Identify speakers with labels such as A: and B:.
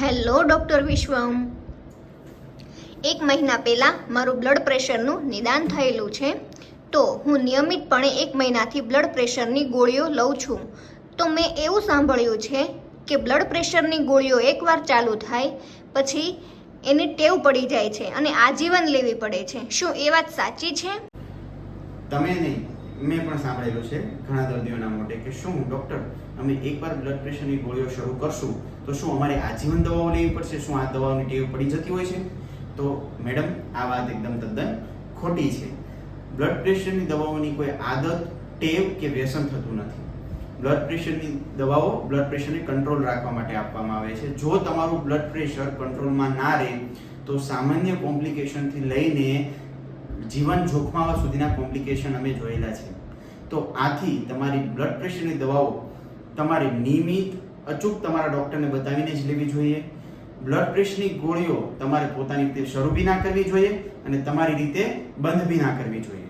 A: Hello doctor Vishwam. એક મહિના પહેલાં મારું બ્લડ પ્રેશરનું નિદાન થયેલું છે. તો હું નિયમિતપણે 1 મહિનાથી બ્લડ પ્રેશરની ગોળીઓ લઉં છું. તો મેં એવું સાંભળ્યું છે કે બ્લડ પ્રેશરની ગોળીઓ એકવાર ચાલુ થાય પછી એની ટેવ પડી જાય છે અને આજીવન લેવી પડે છે. શું એ વાત સાચી છે?
B: તમે નહીં, મેં પણ સાંભળેલું છે ઘણા દર્દીઓના મોઢે કે શું ડૉક્ટર અમે એકવાર બ્લડ પ્રેશરની ગોળીઓ શરૂ કરશું તો શું અમારે આજીવન દવાઓ લેવી પડશે? શું આ દવાઓની ટેવ પડી જતી હોય છે? તો મેડમ, આ વાત એકદમ તદ્દન ખોટી છે. બ્લડ પ્રેશરની દવાઓની કોઈ આદત, ટેવ કે વ્યસન થતું નથી. બ્લડ પ્રેશરની દવાઓ બ્લડ પ્રેશરને કંટ્રોલ રાખવા માટે આપવામાં આવે છે. જો તમારું બ્લડ પ્રેશર કંટ્રોલમાં ના રહે તો સામાન્ય કોમ્પ્લિકેશનથી લઈને જીવન જોખમાવા સુધીના કોમ્પ્લિકેશન અમે જોયેલા છે. તો આથી તમારી બ્લડ પ્રેશરની દવાઓ તમારે નિયમિત અચૂક તમારા ડૉક્ટરને બતાવીને જ લેવી જોઈએ. બ્લડ પ્રેશરની ગોળીઓ તમારે પોતાની રીતે શરૂ બી ના કરવી જોઈએ અને તમારી રીતે બંધ બી ના કરવી જોઈએ.